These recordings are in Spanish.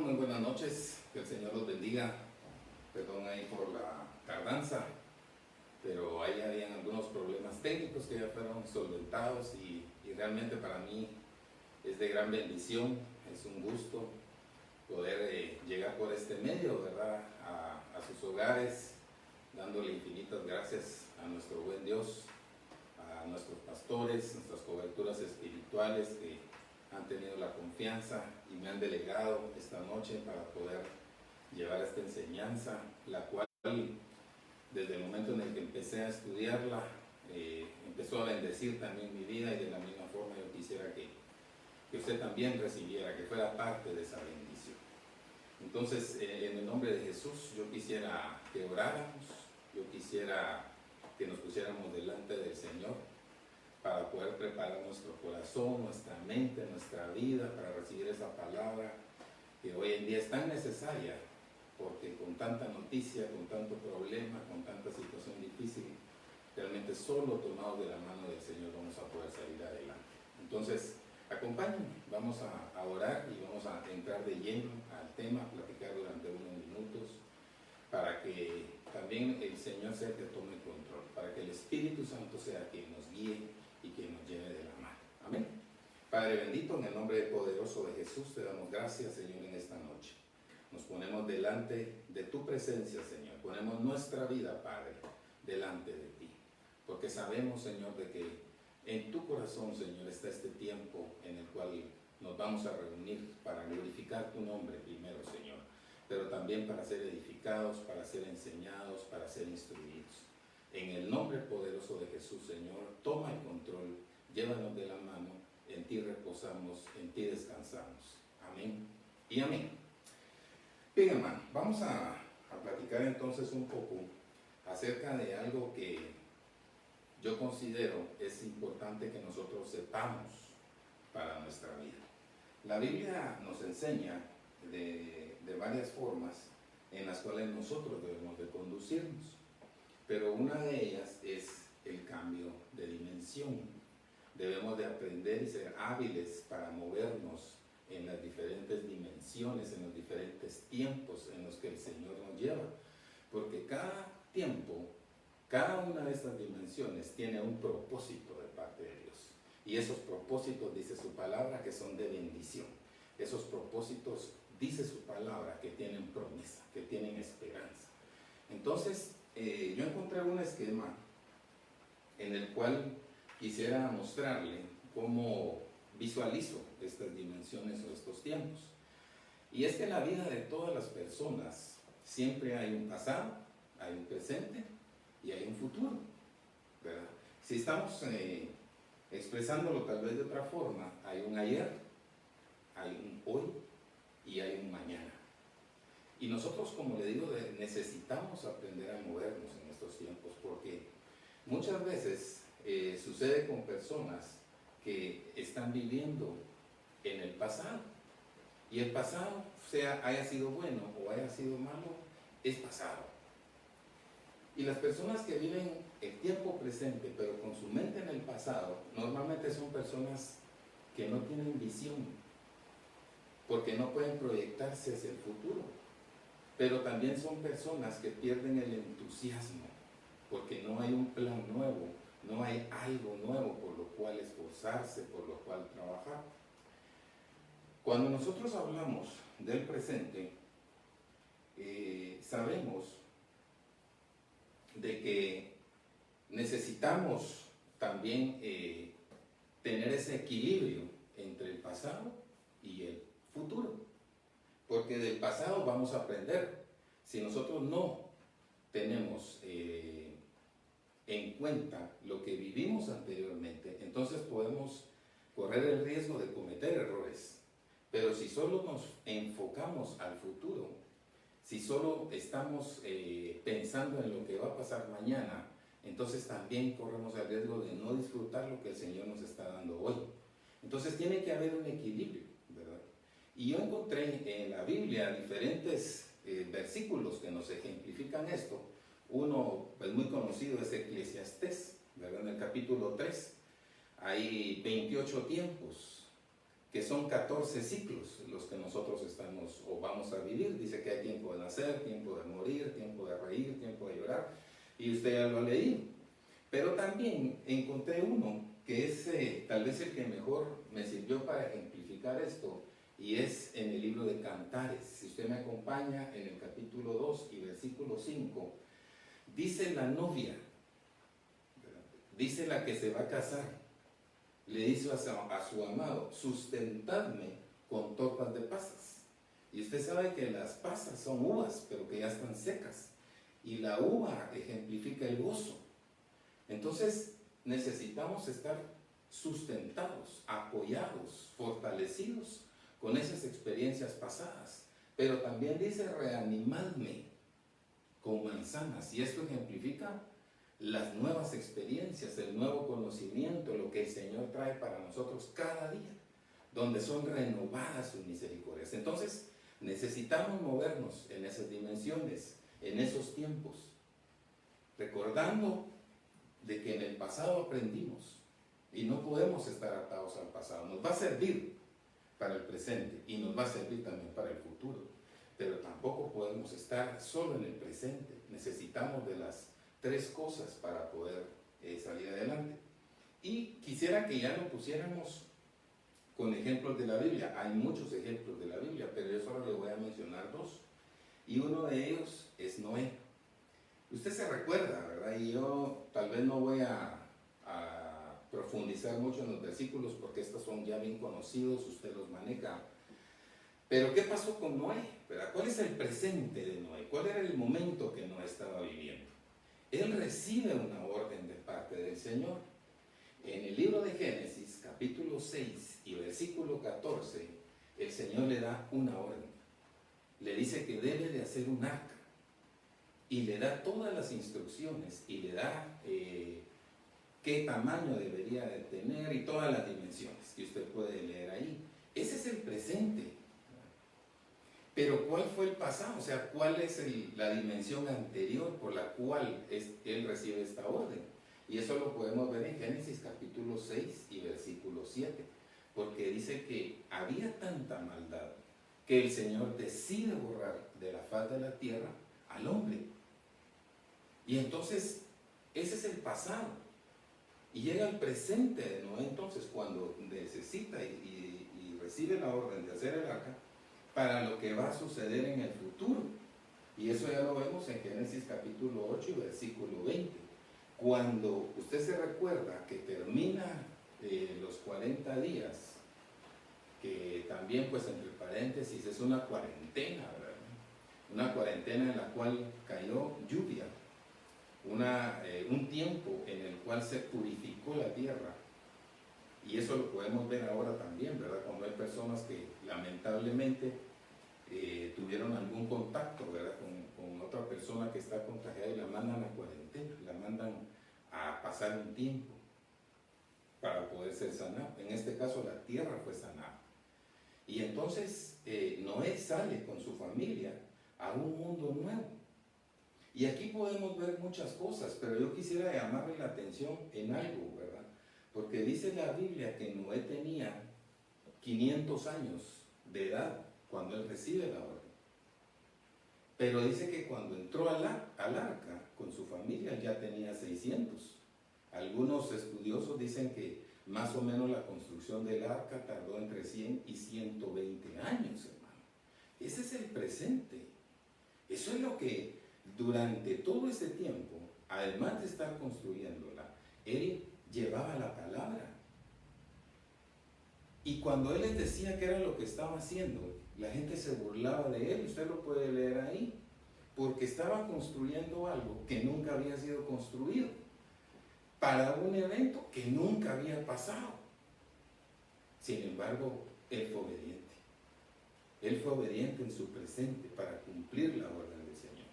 Muy buenas noches, que el Señor los bendiga. Perdón ahí por la tardanza, pero ahí habían algunos problemas técnicos que ya fueron solventados y realmente para mí es de gran bendición, es un gusto poder llegar por este medio, ¿verdad? A sus hogares, dándole infinitas gracias a nuestro buen Dios, a nuestros pastores, nuestras coberturas espirituales que han tenido la confianza y me han delegado esta noche para poder llevar esta enseñanza, la cual desde el momento en el que empecé a estudiarla empezó a bendecir también mi vida, y de la misma forma yo quisiera que usted también recibiera, que fuera parte de esa bendición. Entonces, en el nombre de Jesús, yo quisiera que oráramos, yo quisiera que nos pusiéramos delante del Señor para poder preparar nuestro corazón, nuestra mente, nuestra vida, para recibir esa palabra que hoy en día es tan necesaria, porque con tanta noticia, con tanto problema, con tanta situación difícil, realmente solo tomados de la mano del Señor vamos a poder salir adelante. Entonces, acompáñenme, vamos a orar y vamos a entrar de lleno al tema, a platicar durante unos minutos, para que también el Señor sea el que tome el control, para que el Espíritu Santo sea quien nos guíe y quien nos lleve de la mano. Amén. Padre bendito, en el nombre poderoso de Jesús, te damos gracias, Señor, en esta noche. Nos ponemos delante de tu presencia, Señor. Ponemos nuestra vida, Padre, delante de ti. Porque sabemos, Señor, de que en tu corazón, Señor, está este tiempo en el cual nos vamos a reunir para glorificar tu nombre primero, Señor, pero también para ser edificados, para ser enseñados, para ser instruidos. En el nombre poderoso de Jesús, Señor, toma el control, llévanos de la mano, en ti reposamos, en ti descansamos. Amén y amén. Bien, hermano, vamos a platicar entonces un poco acerca de algo que yo considero es importante que nosotros sepamos para nuestra vida. La Biblia nos enseña de varias formas en las cuales nosotros debemos de conducirnos, pero una de ellas es el cambio de dimensión. Debemos de aprender y ser hábiles para movernos en las diferentes dimensiones, en los diferentes tiempos en los que el Señor nos lleva, porque cada tiempo, cada una de estas dimensiones tiene un propósito de parte de Dios, y esos propósitos, dice su palabra, que son de bendición. Esos propósitos, dice su palabra, que tienen promesa, que tienen esperanza. Entonces, yo encontré un esquema en el cual quisiera mostrarle cómo visualizo estas dimensiones o estos tiempos. Y es que en la vida de todas las personas siempre hay un pasado, hay un presente y hay un futuro, ¿verdad? Si estamos expresándolo tal vez de otra forma, hay un ayer, hay un hoy y hay un mañana. Y nosotros, como le digo, necesitamos aprender a movernos en estos tiempos, porque muchas veces sucede con personas que están viviendo en el pasado, y el pasado, haya sido bueno o haya sido malo, es pasado. Y las personas que viven el tiempo presente pero con su mente en el pasado, normalmente son personas que no tienen visión, porque no pueden proyectarse hacia el futuro. Pero también son personas que pierden el entusiasmo, porque no hay un plan nuevo, no hay algo nuevo por lo cual esforzarse, por lo cual trabajar. Cuando nosotros hablamos del presente, sabemos de que necesitamos también tener ese equilibrio entre el pasado y el futuro, porque del pasado vamos a aprender. Si nosotros no tenemos en cuenta lo que vivimos anteriormente, entonces podemos correr el riesgo de cometer errores. Pero si solo nos enfocamos al futuro, si solo estamos pensando en lo que va a pasar mañana, entonces también corremos el riesgo de no disfrutar lo que el Señor nos está dando hoy. Entonces tiene que haber un equilibrio, ¿verdad? Y yo encontré en la Biblia diferentes versículos que nos ejemplifican esto. Uno, pues muy conocido, es Eclesiastés, ¿verdad? En el capítulo 3 hay 28 tiempos que son 14 ciclos los que nosotros estamos o vamos a vivir. Dice que hay tiempo de nacer, tiempo de morir, tiempo de reír, tiempo de llorar, y usted ya lo ha leído. Pero también encontré uno que es tal vez el que mejor me sirvió para ejemplificar esto, y es en el libro de Cantares. Si usted me acompaña en el capítulo 2 y versículo 5, dice la novia, dice la que se va a casar, le dice a su amado: sustentadme con tortas de pasas. Y usted sabe que las pasas son uvas, pero que ya están secas, y la uva ejemplifica el gozo. Entonces necesitamos estar sustentados, apoyados, fortalecidos con esas experiencias pasadas. Pero también dice: reanimadme con manzanas, y esto ejemplifica las nuevas experiencias, el nuevo conocimiento, lo que el Señor trae para nosotros cada día, donde son renovadas sus misericordias. Entonces necesitamos movernos en esas dimensiones, en esos tiempos, recordando de que en el pasado aprendimos y no podemos estar atados al pasado. Nos va a servir para el presente y nos va a servir también para el futuro, pero tampoco podemos estar solo en el presente. Necesitamos de las tres cosas para poder salir adelante. Y quisiera que ya lo pusiéramos con ejemplos de la Biblia. Hay muchos ejemplos de la Biblia, pero yo solo le voy a mencionar dos, y uno de ellos es Noé. Usted se recuerda, ¿verdad? Y yo tal vez no voy a profundizar mucho en los versículos, porque estos son ya bien conocidos, usted los maneja. Pero ¿qué pasó con Noé? ¿Verdad? ¿Cuál es el presente de Noé? ¿Cuál era el momento que Noé estaba viviendo? Él recibe una orden de parte del Señor. En el libro de Génesis, capítulo 6 y versículo 14, el Señor le da una orden. Le dice que debe de hacer un arca, y le da todas las instrucciones, y le da qué tamaño debería de tener y todas las dimensiones que usted puede leer ahí. Ese es el presente. Pero ¿cuál fue el pasado? O sea, ¿cuál es la dimensión anterior por la cual él recibe esta orden? Y eso lo podemos ver en Génesis capítulo 6 y versículo 7, porque dice que había tanta maldad que el Señor decide borrar de la faz de la tierra al hombre. Y entonces, ese es el pasado. Y llega el presente de Noé, entonces, cuando necesita y recibe la orden de hacer el arca, para lo que va a suceder en el futuro. Y eso ya lo vemos en Génesis capítulo 8 y versículo 20. Cuando usted se recuerda que termina los 40 días, que también, pues entre paréntesis, es una cuarentena, ¿verdad? Una cuarentena en la cual cayó lluvia, un tiempo en el cual se purificó la tierra. Y eso lo podemos ver ahora también, ¿verdad? Cuando hay personas que lamentablemente tuvieron algún contacto, ¿verdad? Con otra persona que está contagiada, y la mandan a cuarentena, la mandan a pasar un tiempo para poder ser sanado. En este caso, la tierra fue sanada. Y entonces Noé sale con su familia a un mundo nuevo. Y aquí podemos ver muchas cosas, pero yo quisiera llamarle la atención en algo, ¿verdad? Porque dice la Biblia que Noé tenía 500 años de edad cuando él recibe la orden. Pero dice que cuando entró al arca con su familia ya tenía 600. Algunos estudiosos dicen que más o menos la construcción del arca tardó entre 100 y 120 años, hermano. Ese es el presente. Eso es lo que durante todo ese tiempo, además de estar construyéndola, él llevaba la palabra. Y cuando él les decía qué era lo que estaba haciendo, la gente se burlaba de él. Usted lo puede leer ahí, porque estaba construyendo algo que nunca había sido construido, para un evento que nunca había pasado. Sin embargo, él fue obediente. Él fue obediente en su presente para cumplir la orden del Señor.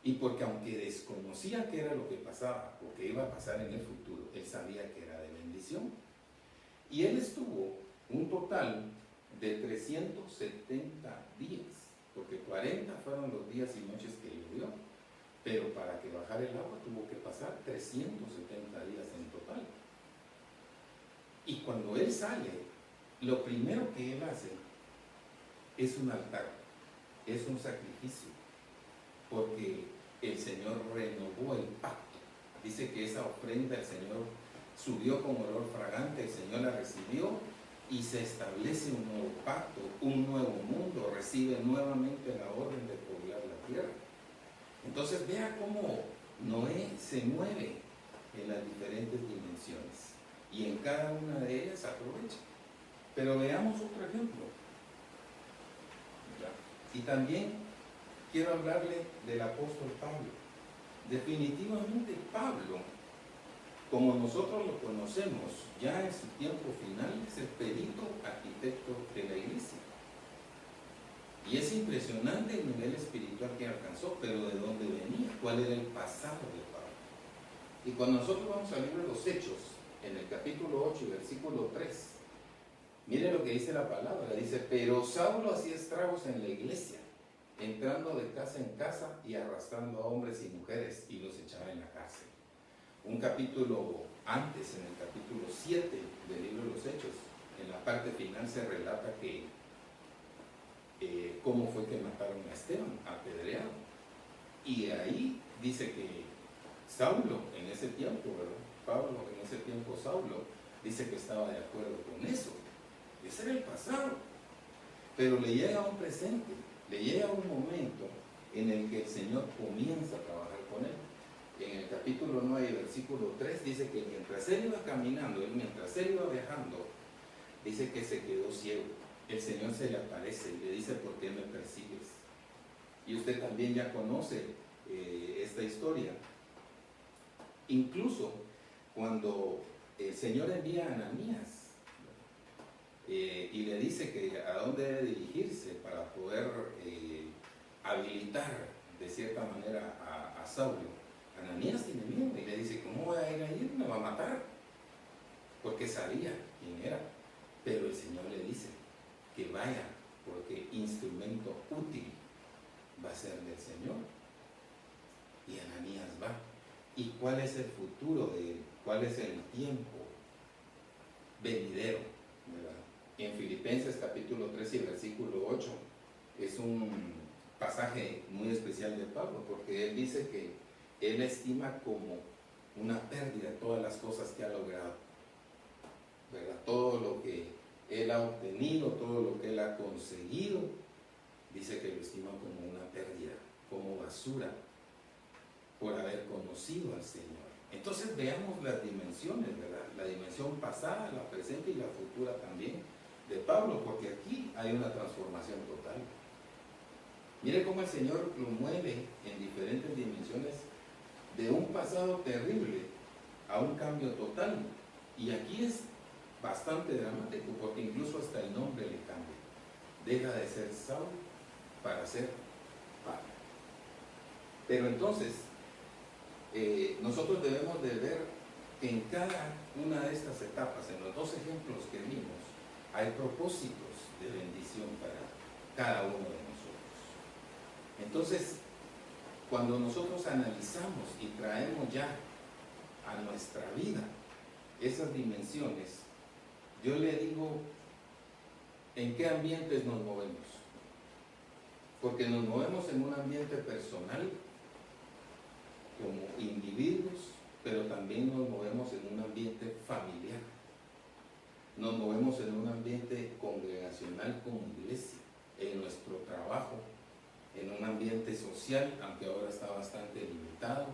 Y porque aunque desconocía qué era lo que pasaba o que iba a pasar en el futuro, él sabía que era de bendición. Y él estuvo un total de 370 días, porque 40 fueron los días y noches que llovió, pero para que bajara el agua tuvo que pasar 370 días en total. Y cuando él sale, lo primero que él hace es un altar, es un sacrificio, porque el Señor renovó el pacto. Dice que esa ofrenda el Señor subió con olor fragante, el Señor la recibió y se establece un nuevo pacto, un nuevo mundo, recibe nuevamente la orden de poblar la tierra. Entonces vea cómo Noé se mueve en las diferentes dimensiones y en cada una de ellas aprovecha. Pero veamos otro ejemplo. Y también quiero hablarle del apóstol Pablo. Definitivamente Pablo, como nosotros lo conocemos ya en su tiempo final, es el perito arquitecto de la iglesia. Y es impresionante el nivel espiritual que alcanzó, pero ¿de dónde venía? ¿Cuál era el pasado de Pablo? Y cuando nosotros vamos al libro de los Hechos, en el capítulo 8 y versículo 3, mire lo que dice la palabra. Dice: pero Saulo hacía estragos en la iglesia, entrando de casa en casa y arrastrando a hombres y mujeres, y los echaba en la cárcel. Un capítulo antes, en el capítulo 7 del libro de los Hechos, en la parte final se relata que cómo fue que mataron a Esteban, apedreado. Y ahí dice que Saulo en ese tiempo, ¿verdad? Pablo en ese tiempo, Saulo, dice que estaba de acuerdo con eso. Ese era el pasado. Pero le llega un presente, le llega un momento en el que el Señor comienza a trabajar con él. En el capítulo 9, versículo 3, dice que mientras él iba caminando, mientras él iba viajando, dice que se quedó ciego. El Señor se le aparece y le dice: ¿por qué me persigues? Y usted también ya conoce esta historia. Incluso cuando el Señor envía a Ananías y le dice que a dónde debe dirigirse para poder habilitar de cierta manera a Saulo, Ananías tiene miedo y le dice: ¿cómo voy a ir ahí? Me va a matar. Porque sabía quién era. Pero el Señor le dice que vaya, porque instrumento útil va a ser del Señor. Y Ananías va. ¿Y cuál es el futuro de él? ¿Cuál es el tiempo venidero? ¿Verdad? En Filipenses capítulo 3 y versículo 8 es un pasaje muy especial de Pablo, porque él dice que él estima como una pérdida todas las cosas que ha logrado, ¿verdad? Todo lo que él ha obtenido, todo lo que él ha conseguido, dice que lo estima como una pérdida, como basura, por haber conocido al Señor. Entonces veamos las dimensiones, ¿verdad? La dimensión pasada, la presente y la futura también de Pablo, porque aquí hay una transformación total. Mire cómo el Señor lo mueve en diferentes dimensiones, de un pasado terrible a un cambio total. Y aquí es bastante dramático, porque incluso hasta el nombre le cambia. Deja de ser Saulo para ser Pablo. Pero entonces, nosotros debemos de ver que en cada una de estas etapas, en los dos ejemplos que vimos, hay propósitos de bendición para cada uno de nosotros. Entonces, cuando nosotros analizamos y traemos ya a nuestra vida esas dimensiones, yo le digo, ¿en qué ambientes nos movemos? Porque nos movemos en un ambiente personal, como individuos, pero también nos movemos en un ambiente familiar. Nos movemos en un ambiente congregacional como iglesia, en nuestro trabajo, en un ambiente social, aunque ahora está bastante limitado.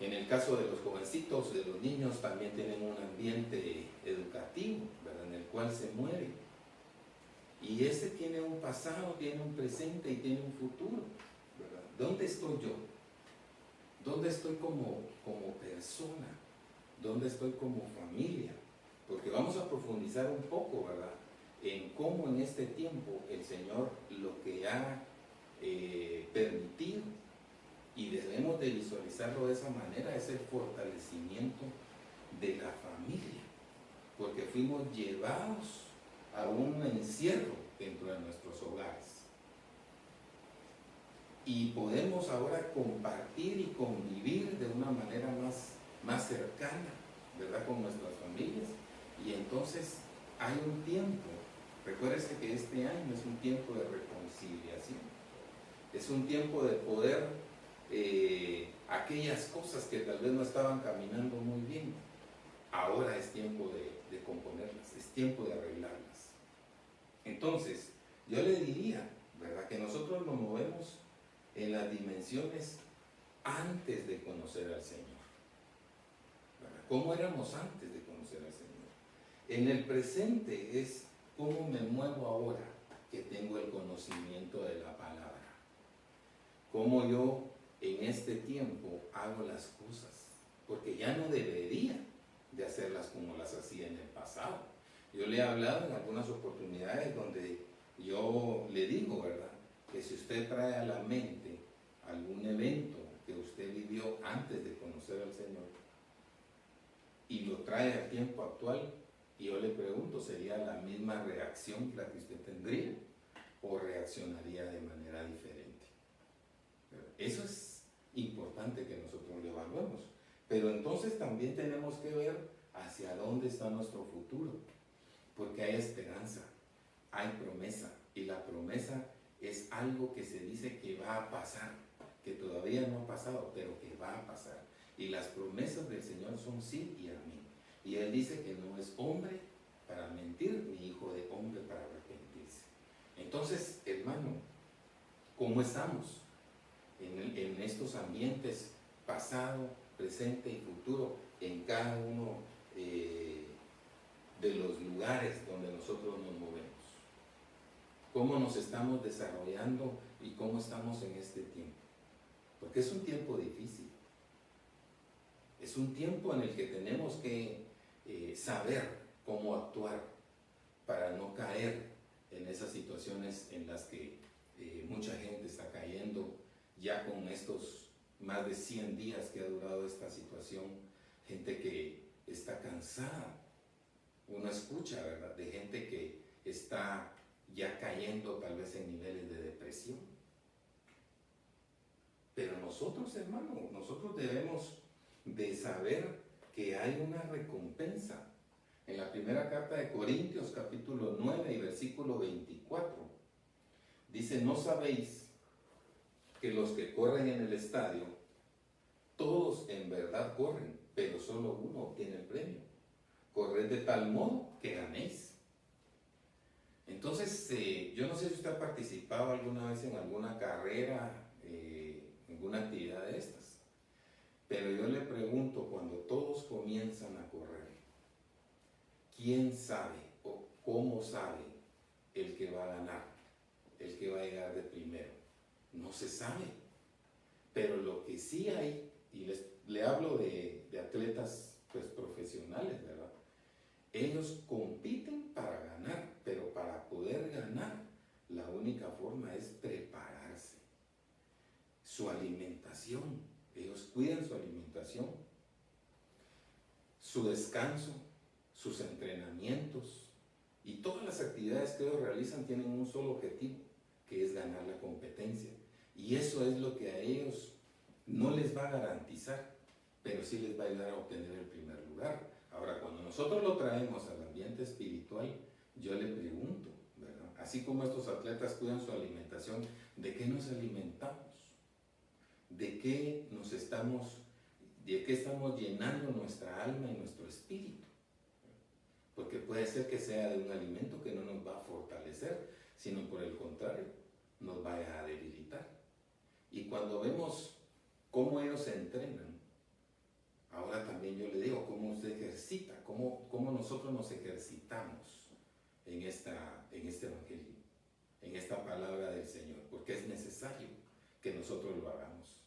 En el caso de los jovencitos, de los niños, también tienen un ambiente educativo, ¿verdad?, en el cual se mueven. Y ese tiene un pasado, tiene un presente y tiene un futuro, ¿verdad? ¿Dónde estoy yo? ¿Dónde estoy como persona? ¿Dónde estoy como familia? Porque vamos a profundizar un poco, ¿verdad?, en cómo en este tiempo el Señor lo que ha permitido, y debemos de visualizarlo de esa manera, es el fortalecimiento de la familia, porque fuimos llevados a un encierro dentro de nuestros hogares y podemos ahora compartir y convivir de una manera más cercana, ¿verdad? Con nuestras familias. Y entonces hay un tiempo, recuérdese que este año es un tiempo de reconciliación, es un tiempo de poder, aquellas cosas que tal vez no estaban caminando muy bien, ahora es tiempo de componerlas, es tiempo de arreglarlas. Entonces, yo le diría, ¿verdad?, que nosotros nos movemos en las dimensiones antes de conocer al Señor, ¿verdad? ¿Cómo éramos antes de conocer al Señor? En el presente es cómo me muevo ahora que tengo el conocimiento de la palabra. Cómo yo en este tiempo hago las cosas, porque ya no debería de hacerlas como las hacía en el pasado. Yo le he hablado en algunas oportunidades donde yo le digo, ¿verdad?, que si usted trae a la mente algún evento que usted vivió antes de conocer al Señor y lo trae al tiempo actual, y yo le pregunto, ¿sería la misma reacción la que usted tendría o reaccionaría de manera diferente? Eso es importante que nosotros lo evaluemos. Pero entonces también tenemos que ver hacia dónde está nuestro futuro, porque hay esperanza, hay promesa, y la promesa es algo que se dice que va a pasar, que todavía no ha pasado, pero que va a pasar. Y las promesas del Señor son sí y amén. Y Él dice que no es hombre para mentir, ni hijo de hombre para arrepentirse. Entonces, hermano, ¿cómo estamos en estos ambientes pasado, presente y futuro, en cada uno de los lugares donde nosotros nos movemos? ¿Cómo nos estamos desarrollando y cómo estamos en este tiempo? Porque es un tiempo difícil. Es un tiempo en el que tenemos que saber cómo actuar para no caer en esas situaciones en las que mucha gente está cayendo ya con estos más de 100 días que ha durado esta situación. Gente que está cansada. Uno escucha, ¿verdad?, de gente que está ya cayendo tal vez en niveles de depresión. Pero nosotros, hermano, nosotros debemos de saber que hay una recompensa. En la primera carta de Corintios, capítulo 9 y versículo 24, dice: ¿no sabéis que los que corren en el estadio, todos en verdad corren, pero solo uno obtiene el premio? Corred de tal modo que ganéis. Entonces, yo no sé si usted ha participado alguna vez en alguna carrera, en alguna actividad de estas, pero yo le pregunto, cuando todos comienzan a correr, ¿quién sabe o cómo sabe el que va a ganar, el que va a llegar de primero? No se sabe. Pero lo que sí hay, y le hablo de atletas pues profesionales, ¿verdad? Ellos compiten para ganar, pero para poder ganar, la única forma es prepararse. Su alimentación, ellos cuidan su alimentación, su descanso, sus entrenamientos y todas las actividades que ellos realizan tienen un solo objetivo, que es ganar la competencia. Y eso es lo que a ellos no les va a garantizar, pero sí les va a ayudar a obtener el primer lugar. Ahora, cuando nosotros lo traemos al ambiente espiritual, yo le pregunto, ¿verdad?, así como estos atletas cuidan su alimentación, ¿de qué nos alimentamos? ¿De qué estamos llenando nuestra alma y nuestro espíritu? Porque puede ser que sea de un alimento que no nos va a fortalecer, sino por el contrario, nos vaya a debilitar. Y cuando vemos cómo ellos se entrenan, ahora también yo le digo cómo usted ejercita, cómo nosotros nos ejercitamos en este evangelio, en esta palabra del Señor, porque es necesario que nosotros lo hagamos,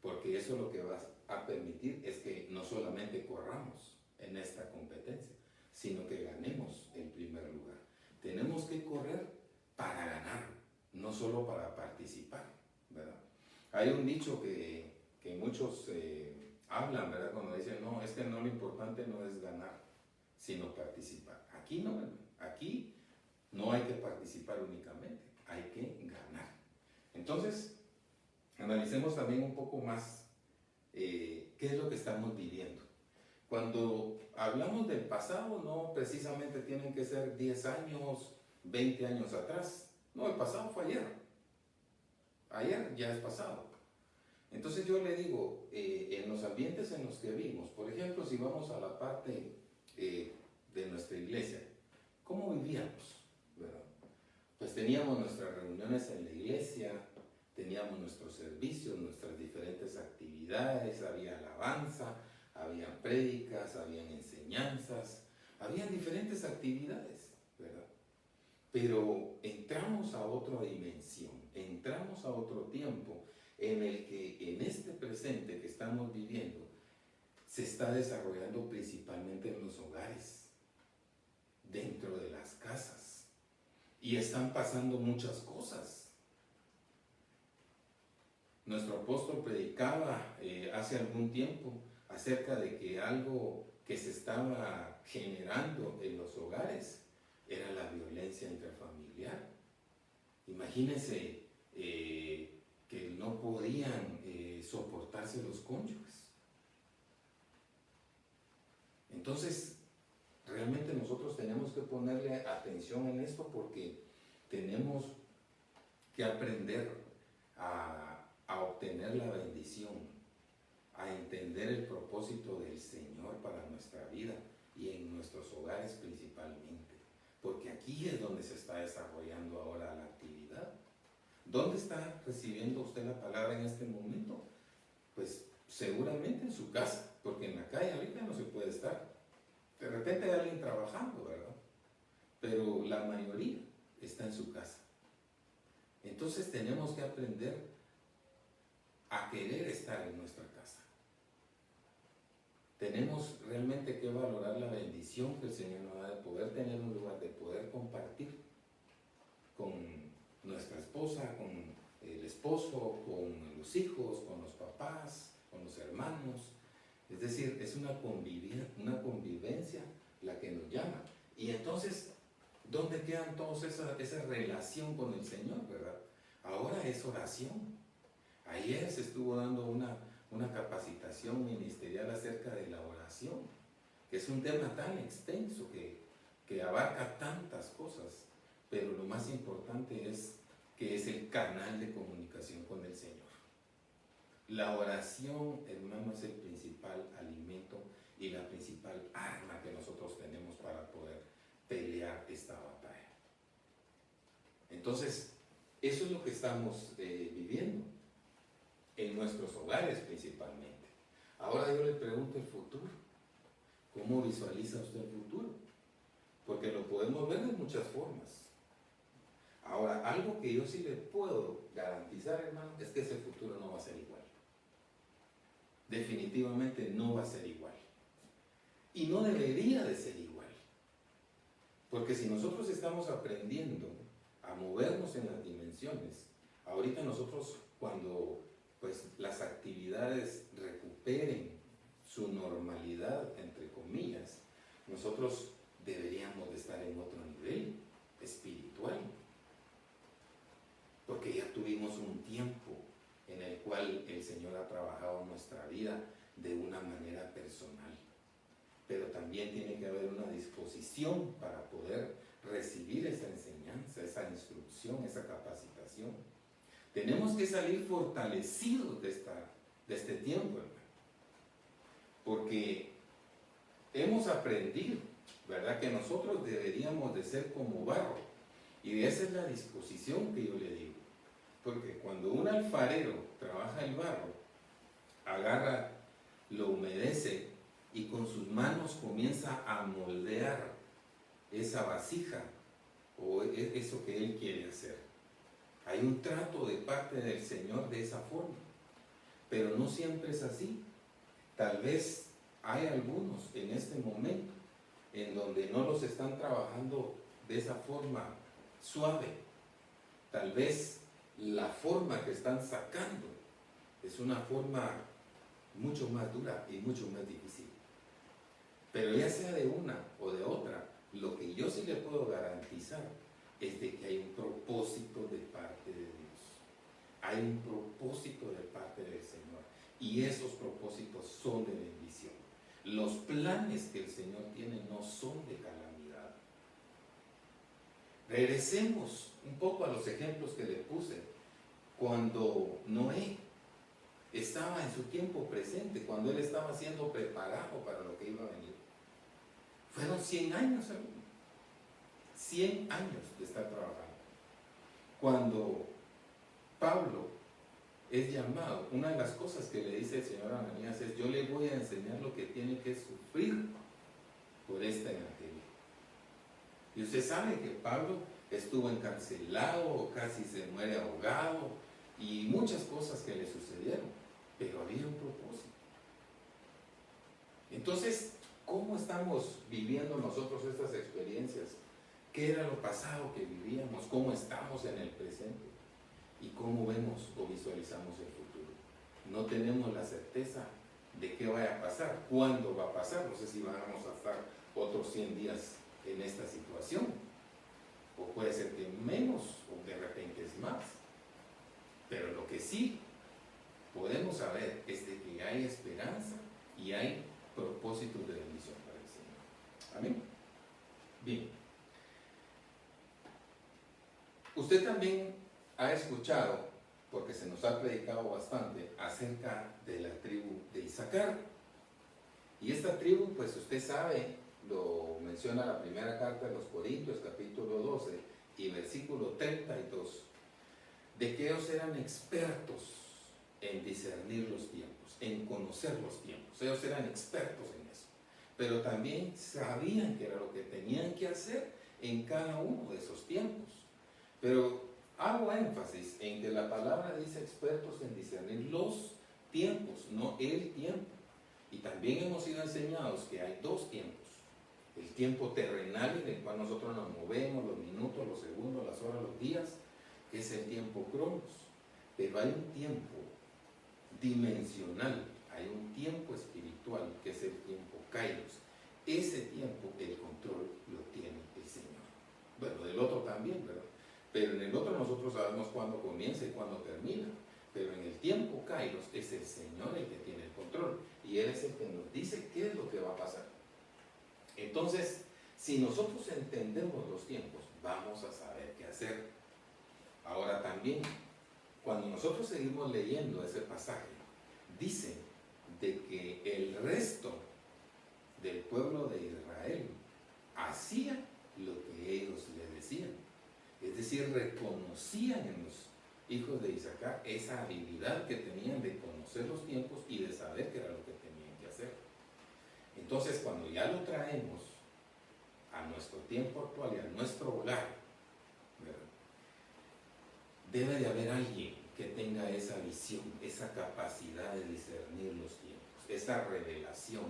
porque eso lo que va a permitir es que no solamente corramos en esta competencia, sino que ganemos el primer lugar. Tenemos que correr para ganar, no solo para participar, ¿verdad? Hay un dicho que muchos hablan, ¿verdad?, cuando dicen, no, es que no, lo importante no es ganar, sino participar. Aquí no, ¿verdad? Aquí no hay que participar únicamente, hay que ganar. Entonces, analicemos también un poco más qué es lo que estamos viviendo. Cuando hablamos del pasado, no precisamente tienen que ser 10 años, 20 años atrás. No, el pasado fue ayer. Ayer ya es pasado. Entonces yo le digo, en los ambientes en los que vimos, por ejemplo, si vamos a la parte de nuestra iglesia, ¿cómo vivíamos? ¿Verdad? Pues teníamos nuestras reuniones en la iglesia, teníamos nuestros servicios, nuestras diferentes actividades, había alabanza, había prédicas, habían enseñanzas, habían diferentes actividades, ¿verdad? Pero entramos a otra dimensión, entramos a otro tiempo en el que en este presente que estamos viviendo se está desarrollando principalmente en los hogares, dentro de las casas, y están pasando muchas cosas. Nuestro apóstol predicaba hace algún tiempo acerca de que algo que se estaba generando en los hogares era la violencia intrafamiliar. Imagínense que no podían soportarse los cónyuges. Entonces, realmente nosotros tenemos que ponerle atención en esto porque tenemos que aprender a obtener la bendición, a entender el propósito del Señor para nuestra vida y en nuestros hogares principalmente. Porque aquí es donde se está desarrollando ahora la actividad. ¿Dónde está recibiendo usted la palabra en este momento? Pues seguramente en su casa, porque en la calle ahorita no se puede estar. De repente hay alguien trabajando, ¿verdad? Pero la mayoría está en su casa. Entonces tenemos que aprender a querer estar en nuestra casa. Tenemos realmente que valorar la bendición que el Señor nos da de poder tener un lugar, de poder compartir con nuestra esposa, con el esposo, con los hijos, con los papás, con los hermanos. Es decir, es una convivencia la que nos llama. Y entonces, ¿dónde quedan todos esa relación con el Señor, verdad? Ahora es oración. Ayer se estuvo dando una capacitación ministerial acerca de la oración, que es un tema tan extenso que abarca tantas cosas, pero lo más importante es que es el canal de comunicación con el Señor. La oración, hermano, es el principal alimento y la principal arma que nosotros tenemos para poder pelear esta batalla. Entonces, eso es lo que estamos viviendo en nuestros hogares principalmente. Ahora yo le pregunto el futuro. ¿Cómo visualiza usted el futuro? Porque lo podemos ver de muchas formas. Ahora, algo que yo sí le puedo garantizar, hermano, es que ese futuro no va a ser igual. Definitivamente no va a ser igual. Y no debería de ser igual. Porque si nosotros estamos aprendiendo a movernos en las dimensiones, ahorita nosotros cuando pues las actividades recuperen su normalidad, entre comillas, nosotros deberíamos de estar en otro nivel espiritual. Porque ya tuvimos un tiempo en el cual el Señor ha trabajado nuestra vida de una manera personal. Pero también tiene que haber una disposición para poder recibir esa enseñanza, esa instrucción, esa capacitación. Tenemos que salir fortalecidos de este tiempo, hermano. Porque hemos aprendido, ¿verdad?, que nosotros deberíamos de ser como barro. Y esa es la disposición que yo le digo. Porque cuando un alfarero trabaja el barro, agarra, lo humedece y con sus manos comienza a moldear esa vasija o eso que él quiere hacer. Hay un trato de parte del Señor de esa forma, pero no siempre es así. Tal vez hay algunos en este momento en donde no los están trabajando de esa forma suave. Tal vez la forma que están sacando es una forma mucho más dura y mucho más difícil. Pero ya sea de una o de otra, lo que yo sí le puedo garantizar es de que hay un propósito de parte de Dios. Hay un propósito de parte del Señor. Y esos propósitos son de bendición. Los planes que el Señor tiene no son de calamidad. Regresemos un poco a los ejemplos que le puse. Cuando Noé estaba en su tiempo presente, cuando él estaba siendo preparado para lo que iba a venir, fueron 100 años, hermano. 100 años de estar trabajando. Cuando Pablo es llamado, una de las cosas que le dice el Señor a Ananías es: yo le voy a enseñar lo que tiene que sufrir por este evangelio. Y usted sabe que Pablo estuvo encarcelado, casi se muere ahogado y muchas cosas que le sucedieron, pero había un propósito. Entonces, ¿cómo estamos viviendo nosotros estas experiencias? ¿Qué era lo pasado que vivíamos? ¿Cómo estamos en el presente? ¿Y cómo vemos o visualizamos el futuro? No tenemos la certeza de qué vaya a pasar, cuándo va a pasar. No sé si vamos a estar otros 100 días en esta situación, o puede ser que menos, o de repente es más. Pero lo que sí podemos saber es de que hay esperanza y hay propósitos de bendición para el Señor. Amén. Bien. Usted también ha escuchado, porque se nos ha predicado bastante, acerca de la tribu de Isaacar. Y esta tribu, pues usted sabe, lo menciona la primera carta de los Corintios, capítulo 12 y versículo 32, de que ellos eran expertos en discernir los tiempos, en conocer los tiempos. Ellos eran expertos en eso, pero también sabían que era lo que tenían que hacer en cada uno de esos tiempos. Pero hago énfasis en que la palabra dice expertos en discernir los tiempos, no el tiempo. Y también hemos sido enseñados que hay dos tiempos: el tiempo terrenal, en el cual nosotros nos movemos, los minutos, los segundos, las horas, los días, que es el tiempo cronos. Pero hay un tiempo dimensional, hay un tiempo espiritual, que es el tiempo kairos. Ese tiempo, el control lo tiene el Señor. Bueno, del otro también, ¿verdad? Pero en el otro nosotros sabemos cuándo comienza y cuándo termina. Pero en el tiempo kairos es el Señor el que tiene el control. Y Él es el que nos dice qué es lo que va a pasar. Entonces, si nosotros entendemos los tiempos, vamos a saber qué hacer. Ahora también, cuando nosotros seguimos leyendo ese pasaje, dice de que el resto del pueblo de Israel hacía lo que ellos le decían. Es decir, reconocían en los hijos de Isaacar esa habilidad que tenían de conocer los tiempos y de saber qué era lo que tenían que hacer. Entonces, cuando ya lo traemos a nuestro tiempo actual y a nuestro hogar, ¿verdad?, debe de haber alguien que tenga esa visión, esa capacidad de discernir los tiempos, esa revelación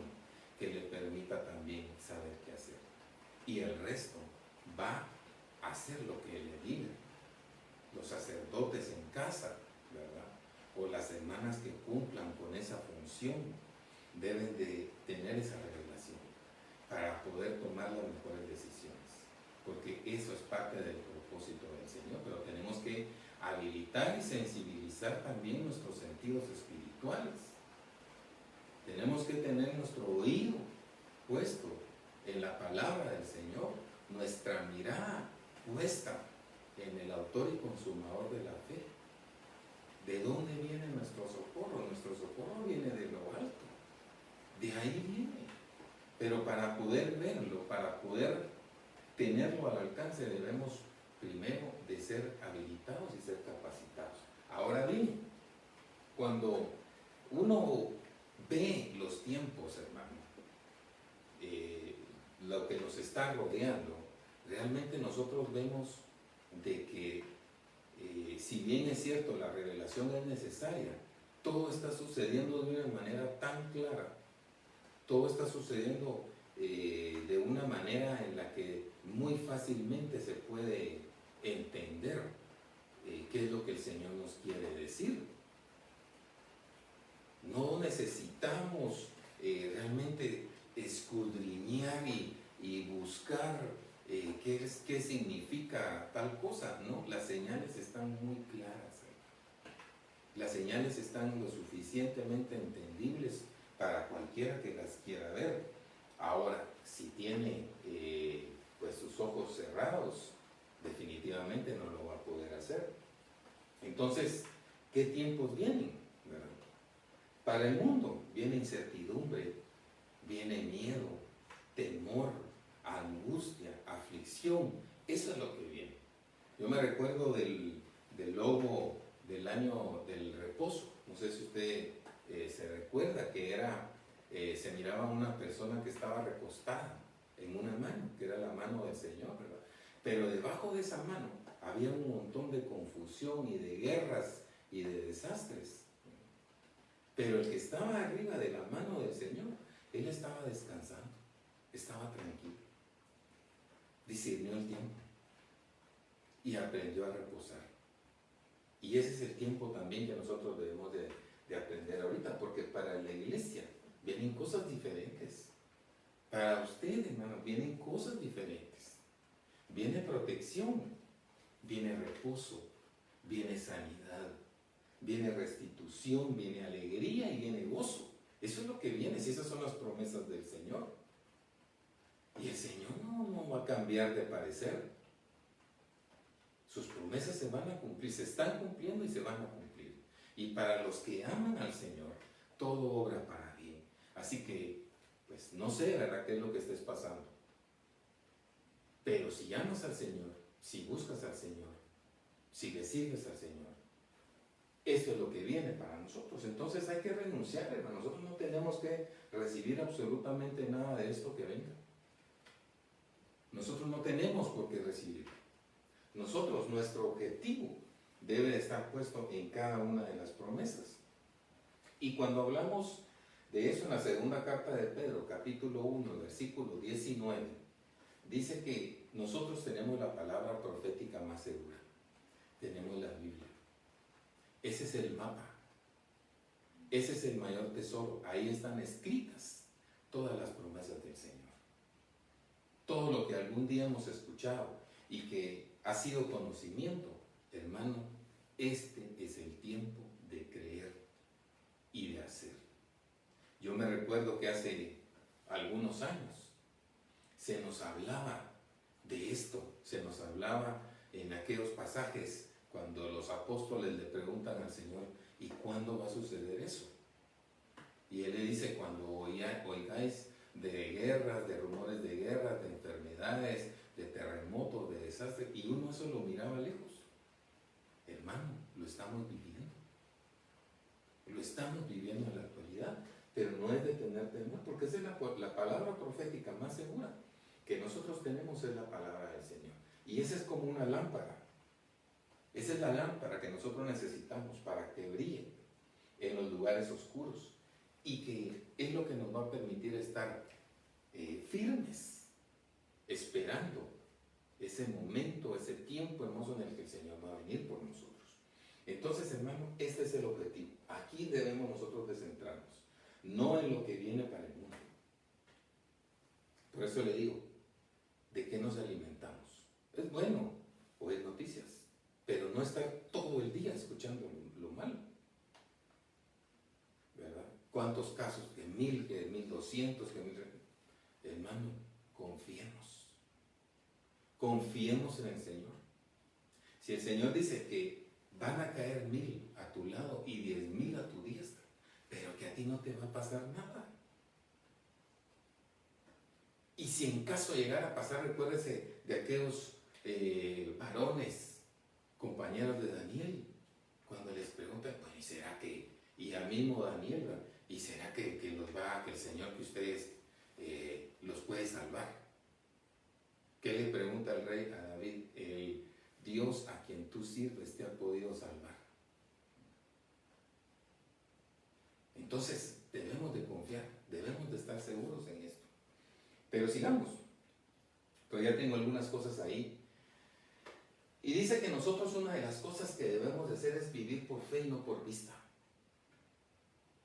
que le permita también saber qué hacer. Y el resto va a hacer lo que él le diga. Los sacerdotes en casa, ¿verdad?, o las hermanas que cumplan con esa función, deben de tener esa revelación para poder tomar las mejores decisiones, porque eso es parte del propósito del Señor. Pero tenemos que habilitar y sensibilizar también nuestros sentidos espirituales. Tenemos que tener nuestro oído puesto en la palabra del Señor, nuestra mirada puesta en el autor y consumador de la fe. ¿De dónde viene nuestro socorro? Nuestro socorro viene de lo alto. De ahí viene. Pero para poder verlo, para poder tenerlo al alcance, debemos primero de ser habilitados y ser capacitados. Ahora bien, cuando uno ve los tiempos, hermano, lo que nos está rodeando, realmente nosotros vemos de que si bien es cierto, la revelación es necesaria, todo está sucediendo de una manera tan clara, todo está sucediendo de una manera en la que muy fácilmente se puede entender qué es lo que el Señor nos quiere decir. No necesitamos realmente escudriñar y buscar qué significa tal cosa, ¿no? Las señales están muy claras. Las señales están lo suficientemente entendibles para cualquiera que las quiera ver. Ahora, si tiene pues sus ojos cerrados, definitivamente no lo va a poder hacer. Entonces, ¿qué tiempos vienen? ¿Verdad? Para el mundo viene incertidumbre, viene miedo, temor, angustia, aflicción. Eso es lo que viene. Yo me recuerdo del logo del año del reposo. No sé si usted se recuerda que se miraba una persona que estaba recostada en una mano, que era la mano del Señor, ¿verdad? Pero debajo de esa mano había un montón de confusión y de guerras y de desastres. Pero el que estaba arriba de la mano del Señor, él estaba descansando, estaba tranquilo, discernió el tiempo y aprendió a reposar. Y ese es el tiempo también que nosotros debemos de aprender ahorita, porque para la iglesia vienen cosas diferentes. Para usted, hermano, vienen cosas diferentes. Viene protección, viene reposo, viene sanidad, viene restitución, viene alegría y viene gozo. Eso es lo que viene, si esas son las promesas del Señor. Y el Señor no va a cambiar de parecer. Sus promesas se van a cumplir, se están cumpliendo y se van a cumplir. Y para los que aman al Señor, todo obra para bien. Así que, pues no sé, ¿verdad?, qué es lo que estés pasando. Pero si amas al Señor, si buscas al Señor, si le sirves al Señor, eso es lo que viene para nosotros. Entonces hay que renunciar, hermano. Nosotros no tenemos que recibir absolutamente nada de esto que venga. Nosotros no tenemos por qué recibir. Nosotros, nuestro objetivo debe estar puesto en cada una de las promesas. Y cuando hablamos de eso en la segunda carta de Pedro, capítulo 1, versículo 19, dice que nosotros tenemos la palabra profética más segura. Tenemos la Biblia. Ese es el mapa. Ese es el mayor tesoro. Ahí están escritas todas las promesas del Señor. Todo lo que algún día hemos escuchado y que ha sido conocimiento, hermano, este es el tiempo de creer y de hacer. Yo me recuerdo que hace algunos años se nos hablaba de esto, se nos hablaba en aquellos pasajes cuando los apóstoles le preguntan al Señor, ¿y cuándo va a suceder eso? Y Él le dice, cuando oigáis de guerras, de rumores de guerras, de enfermedades, de terremotos, de desastres, y uno eso lo miraba lejos. Hermano, lo estamos viviendo. Lo estamos viviendo en la actualidad, pero no es de tener temor, porque esa es la palabra profética más segura que nosotros tenemos, es la palabra del Señor. Y esa es como una lámpara. Esa es la lámpara que nosotros necesitamos para que brille en los lugares oscuros y que es lo que nos va a permitir estar firmes, esperando ese momento, ese tiempo hermoso en el que el Señor va a venir por nosotros. Entonces, hermano, este es el objetivo. Aquí debemos nosotros de centrarnos, no en lo que viene para el mundo. Por eso le digo, ¿de qué nos alimentamos? Es bueno oír noticias, pero no estar todo el día escuchando lo malo. ¿Verdad? ¿Cuántos casos? Que 1000, que 1200, que 1000. Hermano, confiemos. Confiemos en el Señor. Si el Señor dice que van a caer 1000 a tu lado y 10,000 a tu diestra, pero que a ti no te va a pasar nada. Y si en caso llegara a pasar, recuérdese de aquellos varones, compañeros de Daniel, cuando les preguntan, bueno, ¿y será que, y al mismo Daniel, ¿verdad?, ¿y será que el Señor que ustedes los puede salvar? ¿Qué le pregunta el rey a David? El Dios a quien tú sirves te ha podido salvar. Entonces debemos de confiar, debemos de estar seguros en esto. Pero sigamos, pues ya tengo algunas cosas ahí. Y dice que nosotros una de las cosas que debemos de hacer es vivir por fe y no por vista.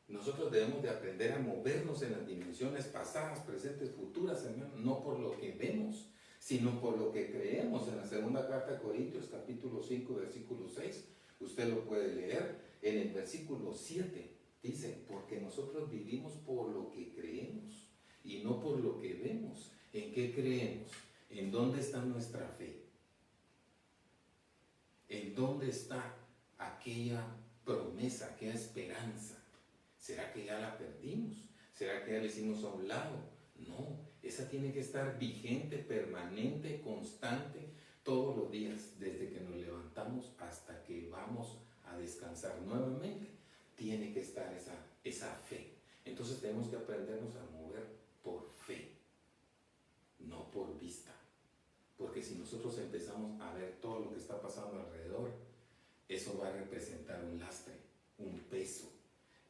Nosotros debemos de aprender a movernos en las dimensiones pasadas, presentes, futuras, hermano, no por lo que vemos, sino por lo que creemos. En la segunda carta de Corintios, capítulo 5, versículo 6, usted lo puede leer en el versículo 7. Dice, porque nosotros vivimos por lo que creemos y no por lo que vemos. ¿En qué creemos? ¿En dónde está nuestra fe? ¿En dónde está aquella promesa, aquella esperanza? ¿Será que ya la perdimos? ¿Será que ya la hicimos a un lado? No, esa tiene que estar vigente, permanente, constante, todos los días, desde que nos levantamos hasta que vamos a descansar nuevamente. Tiene que estar esa fe. Entonces tenemos que aprendernos a mover por fe, no por vista. Porque si nosotros empezamos a ver todo lo que está pasando alrededor, eso va a representar un lastre, un peso.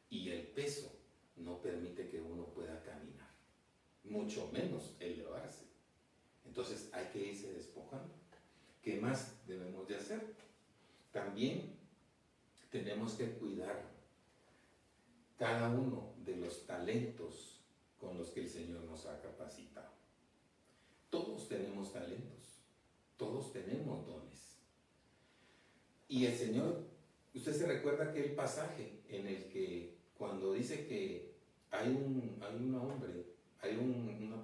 Y el peso no permite que uno pueda caminar, mucho menos elevarse. Entonces hay que irse despojando. ¿Qué más debemos de hacer? También tenemos que cuidar cada uno de los talentos con los que el Señor nos ha capacitado. Todos tenemos talentos, todos tenemos dones. Y el Señor, usted se recuerda aquel pasaje en el que cuando dice que hay una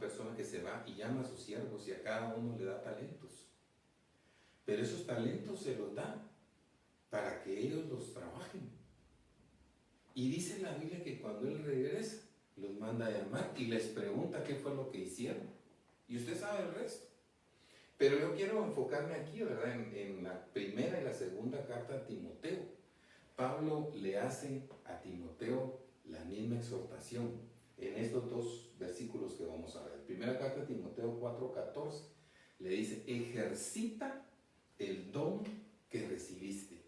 persona que se va y llama a sus siervos y a cada uno le da talentos. Pero esos talentos se los da para que ellos los trabajen. Y dice la Biblia que cuando Él regresa, los manda a llamar y les pregunta qué fue lo que hicieron. Y usted sabe el resto. Pero yo quiero enfocarme aquí, ¿verdad? En la primera y la segunda carta a Timoteo. Pablo le hace a Timoteo la misma exhortación en estos dos versículos que vamos a ver. Primera carta a Timoteo 4:14 le dice, ejercita el don que recibiste.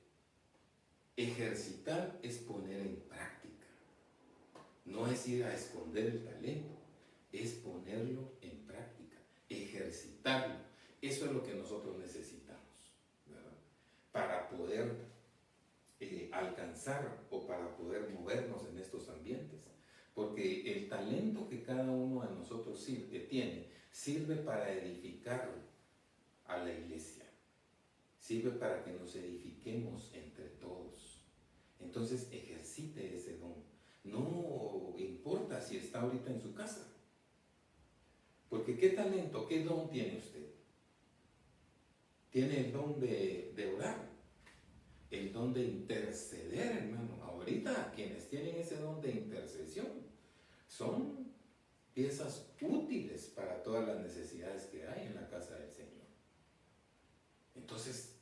Ejercitar es poner en práctica. No es ir a esconder el talento, es ponerlo en práctica, ejercitarlo. Eso es lo que nosotros necesitamos, ¿verdad? Para poder alcanzar o para poder movernos en estos ambientes. Porque el talento que cada uno de nosotros sirve para edificar a la iglesia. Sirve para que nos edifiquemos entre todos. Entonces ejercite ese don. No importa si está ahorita en su casa. Porque ¿qué talento, qué don tiene usted? Tiene el don de orar. El don de interceder, hermano. Ahorita quienes tienen ese don de intercesión son piezas útiles para todas las necesidades que hay en la casa del Señor. Entonces,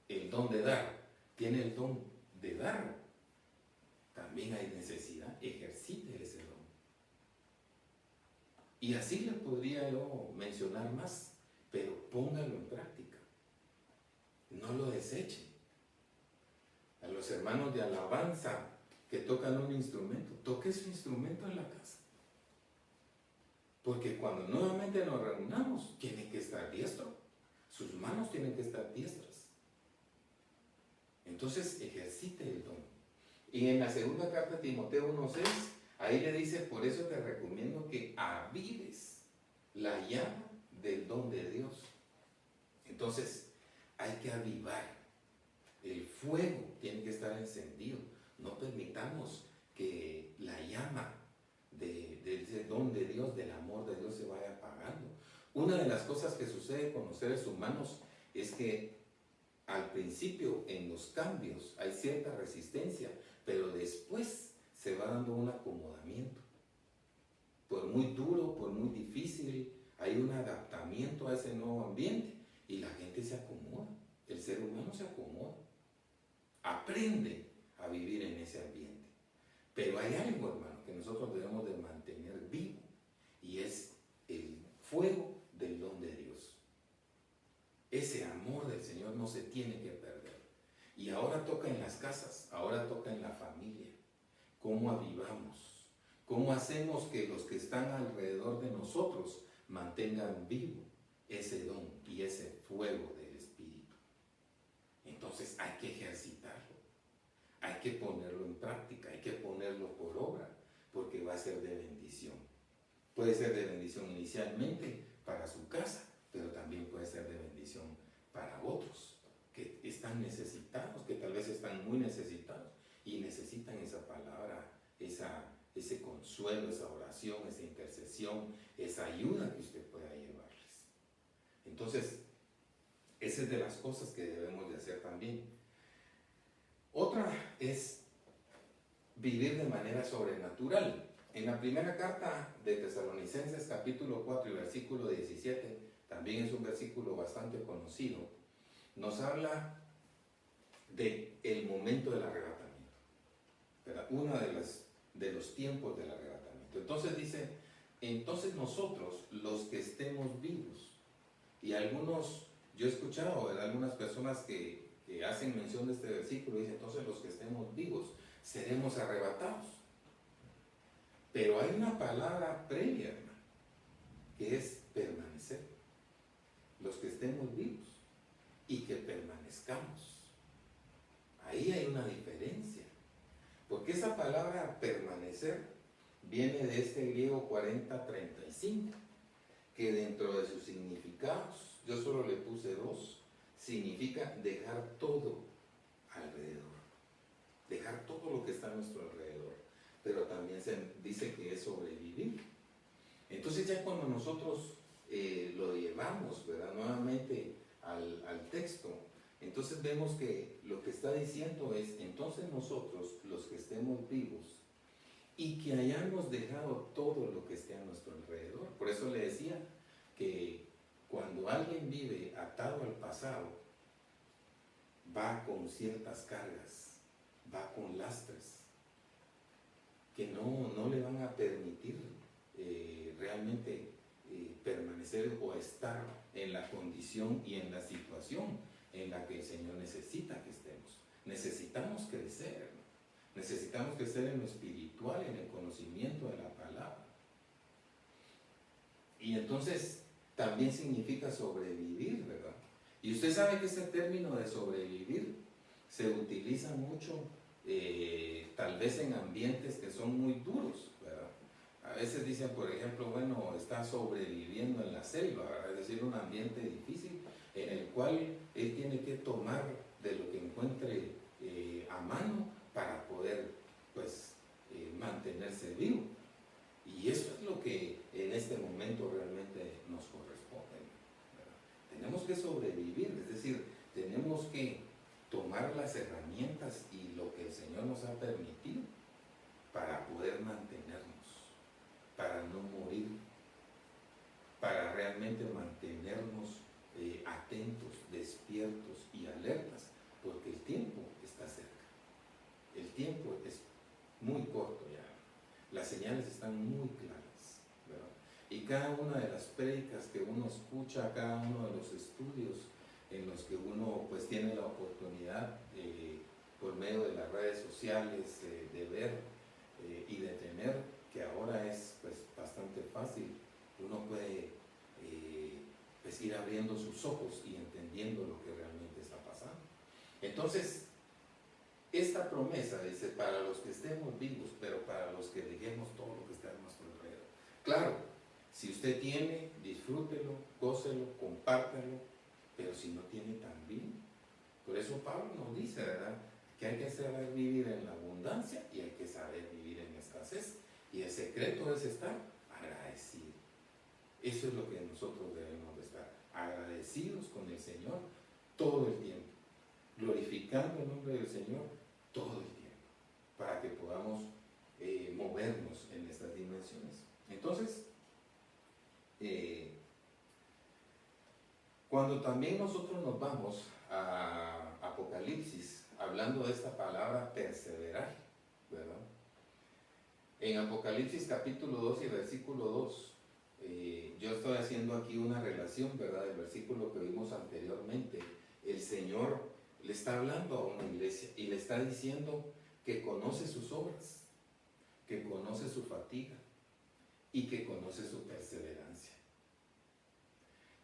el don de dar, tiene el don de dar. También hay necesidad, ejercite ese don. Y así le podría yo mencionar más, pero póngalo en práctica. No lo deseche. A los hermanos de alabanza que tocan un instrumento, toque su instrumento en la casa. Porque cuando nuevamente nos reunamos, tiene que estar diestro. Sus manos tienen que estar diestras. Entonces ejercite el don. Y en la segunda carta de Timoteo 1:6, ahí le dice, por eso te recomiendo que avives la llama del don de Dios. Entonces hay que avivar. El fuego tiene que estar encendido. No permitamos que la llama de ese don de Dios, del amor de Dios, se vaya apagando. Una de las cosas que sucede con los seres humanos es que al principio en los cambios hay cierta resistencia, pero después se va dando un acomodamiento. Por muy duro, por muy difícil, hay un adaptamiento a ese nuevo ambiente y la gente se acomoda. El ser humano se acomoda. Aprende a vivir en ese ambiente. Pero hay algo, hermano, que nosotros debemos de mantener vivo y es el fuego del don de Dios. Ese amor del Señor no se tiene que perder. Y ahora toca en las casas, ahora toca en la familia. ¿Cómo avivamos? ¿Cómo hacemos que los que están alrededor de nosotros mantengan vivo ese don y ese fuego del Espíritu? Entonces hay que ejercitarlo, hay que ponerlo en práctica, hay que ponerlo por obra, porque va a ser de bendición. Puede ser de bendición inicialmente para su casa, pero también puede ser de bendición para otros que están necesitados, que tal vez están muy necesitados y necesitan esa palabra, consuelo, esa oración, esa intercesión, esa ayuda que usted pueda llevarles. Entonces, esa es de las cosas que debemos de hacer también. Otra es vivir de manera sobrenatural. En la primera carta de Tesalonicenses, capítulo 4 y versículo 17, también es un versículo bastante conocido, nos habla de el momento del arrebatamiento, ¿verdad? Uno de los tiempos del arrebatamiento. Entonces dice, entonces nosotros, los que estemos vivos, y algunos, yo he escuchado, ¿verdad?, algunas personas que hacen mención de este versículo, dicen, entonces los que estemos vivos, seremos arrebatados. Pero hay una palabra previa, hermano, que es permanecer. Los que estemos vivos y que permanezcamos. Ahí hay una diferencia. Porque esa palabra permanecer viene de este griego 40-35, que dentro de sus significados, yo solo le puse dos, significa dejar todo alrededor. Dejar todo lo que está a nuestro alrededor. Pero también se dice que es sobrevivir. Entonces ya cuando nosotros lo llevamos, ¿verdad?, nuevamente al texto, entonces vemos que lo que está diciendo es, entonces nosotros, los que estemos vivos, y que hayamos dejado todo lo que esté a nuestro alrededor. Por eso le decía que cuando alguien vive atado al pasado, va con ciertas cargas, va con lastres, que no le van a permitir realmente permanecer o estar en la condición y en la situación en la que el Señor necesita que estemos. Necesitamos crecer, ¿no? Necesitamos crecer en lo espiritual, en el conocimiento de la palabra. Y entonces también significa sobrevivir, ¿verdad? Y usted sabe que ese término de sobrevivir se utiliza mucho tal vez en ambientes que son muy duros, ¿verdad? A veces dicen, por ejemplo, bueno, está sobreviviendo en la selva, ¿verdad? Es decir, un ambiente difícil en el cual él tiene que tomar de lo que encuentre a mano para poder, pues, mantenerse vivo. Y eso es lo que en este momento realmente nos corresponde, ¿verdad? Tenemos que sobrevivir, es decir, tenemos que tomar las herramientas y lo que el Señor nos ha permitido para poder mantenernos, para no morir, para realmente mantenernos atentos, despiertos y alertas, porque el tiempo está cerca. El tiempo es muy corto ya. Las señales están muy claras, ¿verdad? Y cada una de las prédicas que uno escucha, cada uno de los estudios en los que uno pues tiene la oportunidad por medio de las redes sociales de ver y de tener, que ahora es pues bastante fácil, uno puede pues ir abriendo sus ojos y entendiendo lo que realmente está pasando. Entonces, esta promesa dice, para los que estemos vivos, pero para los que dejemos todo lo que está a nuestro alrededor. Claro, si usted tiene, disfrútelo, gócelo, compártelo, pero si no tiene, también. Por eso Pablo nos dice, ¿verdad?, que hay que saber vivir en la abundancia y hay que saber vivir en escasez. Y el secreto es estar agradecido. Eso es lo que nosotros debemos de estar, agradecidos con el Señor todo el tiempo, glorificando el nombre del Señor todo el tiempo, para que podamos movernos en estas dimensiones. Entonces, cuando también nosotros nos vamos a Apocalipsis, hablando de esta palabra perseverar, ¿verdad? En Apocalipsis capítulo 2 y versículo 2, yo estoy haciendo aquí una relación, ¿verdad?, del versículo que vimos anteriormente. El Señor le está hablando a una iglesia y le está diciendo que conoce sus obras, que conoce su fatiga y que conoce su perseverancia.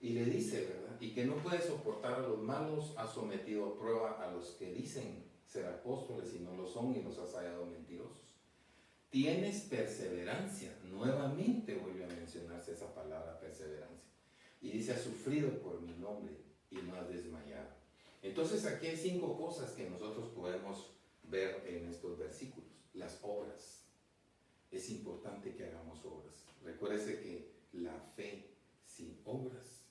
Y le dice, ¿verdad?, y que no puede soportar a los malos, ha sometido a prueba a los que dicen ser apóstoles y no lo son y los has hallado mentirosos. Tienes perseverancia, nuevamente vuelve a mencionarse esa palabra perseverancia. Y dice, has sufrido por mi nombre y no has desmayado. Entonces aquí hay 5 cosas que nosotros podemos ver en estos versículos. Las obras. es importante que hagamos obras. Recuérdese que la fe sin obras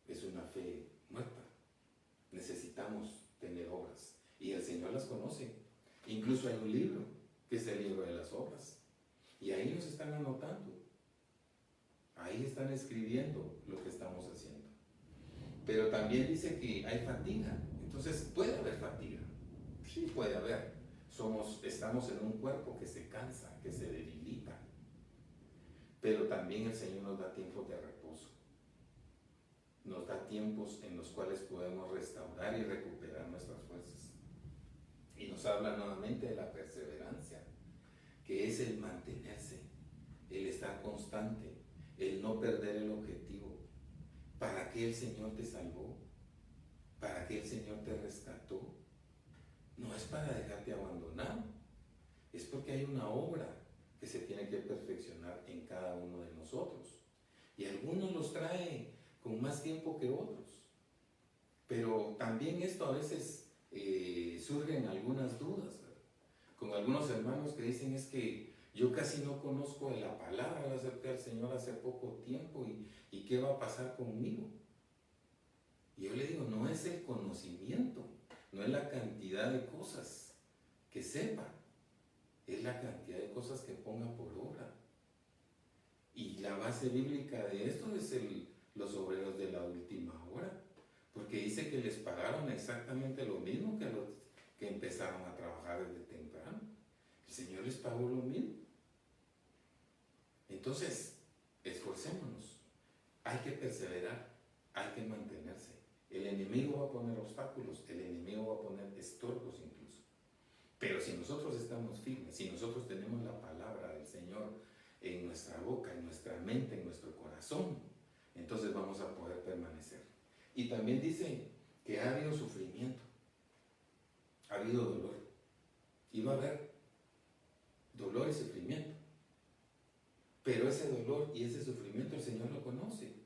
es una fe muerta. Necesitamos tener obras y el Señor las conoce. Incluso hay un libro que es el libro de las obras y ahí nos están anotando, ahí están escribiendo lo que estamos haciendo. Pero también dice que hay fatiga. Entonces puede haber fatiga, sí puede haber. Estamos en un cuerpo que se cansa, que se debilita, pero también el Señor nos da tiempos de reposo, nos da tiempos en los cuales podemos restaurar y recuperar nuestras fuerzas. Y nos habla nuevamente de la perseverancia, que es el mantenerse, el estar constante, el no perder el objetivo. ¿Para qué el Señor te salvó? ¿Para qué el Señor te rescató? No es para dejarte abandonado, es porque hay una obra que se tiene que perfeccionar en cada uno de nosotros. Y algunos los trae con más tiempo que otros. Pero también esto a veces surgen algunas dudas, ¿verdad? Con algunos hermanos que dicen es que yo casi no conozco de la palabra, yo acepté al Señor hace poco tiempo y ¿qué va a pasar conmigo? Y yo le digo, no es el conocimiento, no es la cantidad de cosas que sepa, es la cantidad de cosas que ponga por obra. Y la base bíblica de esto es los obreros de la última hora, porque dice que les pagaron exactamente lo mismo que los que empezaron a trabajar desde temprano. El Señor les pagó lo mismo. Entonces, esforcémonos. Hay que perseverar, hay que mantenerse. El enemigo va a poner obstáculos, el enemigo va a poner estorbos incluso. Pero si nosotros estamos firmes, si nosotros tenemos la palabra del Señor en nuestra boca, en nuestra mente, en nuestro corazón, entonces vamos a poder permanecer. Y también dice que ha habido sufrimiento, ha habido dolor, y va a haber dolor y sufrimiento. Pero ese dolor y ese sufrimiento el Señor lo conoce.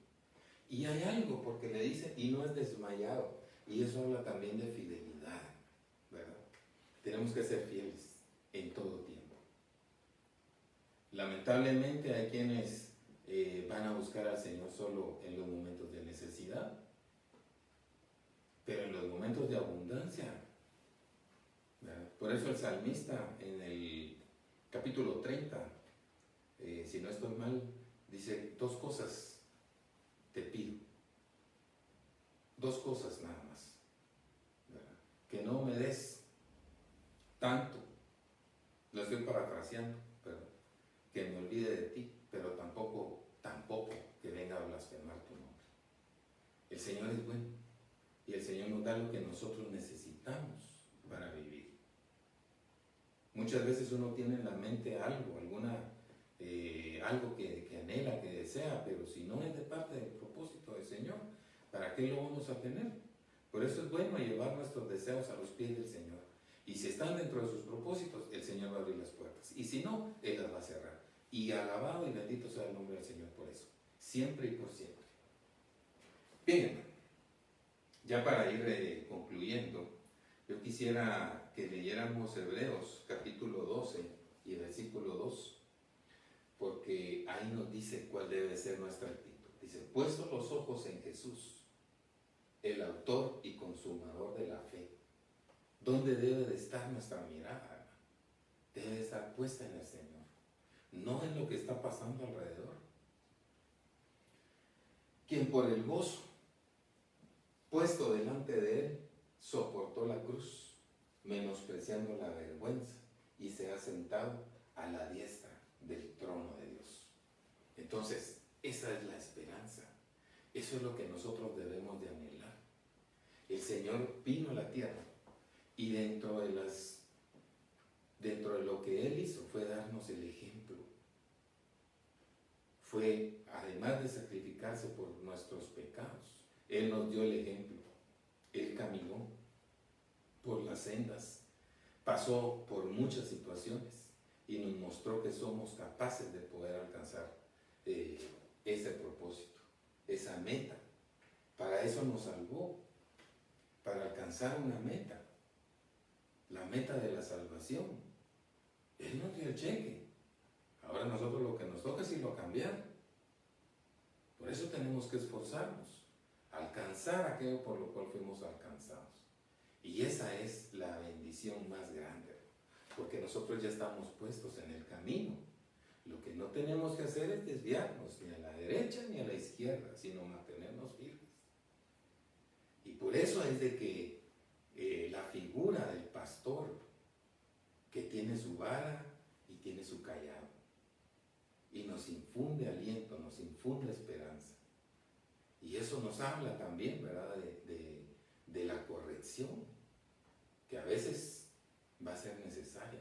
Y hay algo, porque le dice, y no es desmayado. Y eso habla también de fidelidad, ¿verdad? Tenemos que ser fieles en todo tiempo. Lamentablemente hay quienes van a buscar al Señor solo en los momentos de necesidad, pero en los momentos de abundancia, ¿verdad? Por eso el salmista en el capítulo 30, si no estoy mal, dice, dos cosas te pido, dos cosas nada más, ¿verdad? Que no me des tanto, lo estoy parafraseando, ¿verdad? Que me olvide de ti, pero tampoco que venga a blasfemar tu nombre. El Señor es bueno y el Señor nos da lo que nosotros necesitamos para vivir. Muchas veces uno tiene en la mente algo, algo que anhela, que desea, pero si no es de parte del propósito del Señor, ¿para qué lo vamos a tener? Por eso es bueno llevar nuestros deseos a los pies del Señor. Y si están dentro de sus propósitos, el Señor va a abrir las puertas. Y si no, Él las va a cerrar. Y alabado y bendito sea el nombre del Señor por eso. Siempre y por siempre. Bien, ya para ir concluyendo, yo quisiera que leyéramos Hebreos capítulo 12 y versículo 2, porque ahí nos dice cuál debe ser nuestra actitud. Dice, puestos los ojos en Jesús, el autor y consumador de la fe. ¿Dónde debe de estar nuestra mirada? Debe de estar puesta en el Señor, no en lo que está pasando alrededor. Quien por el gozo puesto delante de él soportó la cruz, menospreciando la vergüenza, y se ha sentado a la diestra del trono de Dios. Entonces, esa es la esperanza. Eso es lo que nosotros debemos de anhelar. El Señor vino a la tierra y dentro de lo que Él hizo fue darnos el ejemplo. Fue, además de sacrificarse por nuestros pecados, Él nos dio el ejemplo. Él caminó por las sendas, pasó por muchas situaciones y nos mostró que somos capaces de poder alcanzar ese propósito, esa meta. Para eso nos salvó, para alcanzar una meta, la meta de la salvación. Él nos dio el cheque, Ahora nosotros lo que nos toca es irlo a cambiar. Por eso tenemos que esforzarnos, alcanzar aquello por lo cual fuimos alcanzados. Y esa es la bendición más grande, porque nosotros ya estamos puestos en el camino. Lo que no tenemos que hacer es desviarnos ni a la derecha ni a la izquierda, sino mantenernos firmes. Y por eso es de que la figura del pastor, que tiene su vara y tiene su callado, y nos infunde aliento, nos infunde esperanza. Y eso nos habla también, ¿verdad?, de la corrección, que a veces va a ser necesaria,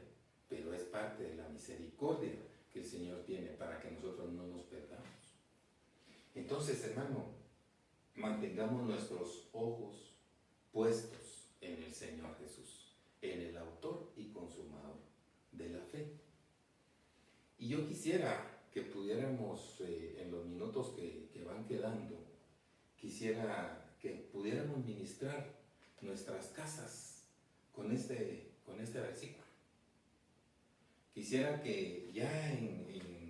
pero es parte de la misericordia que el Señor tiene para que nosotros no nos perdamos. Entonces, hermano, mantengamos nuestros ojos puestos en el Señor Jesús, en el autor y consumador de la fe. Y yo quisiera que pudiéramos, en los minutos que van quedando, quisiera que pudiéramos ministrar nuestras casas con este versículo. Quisiera que ya en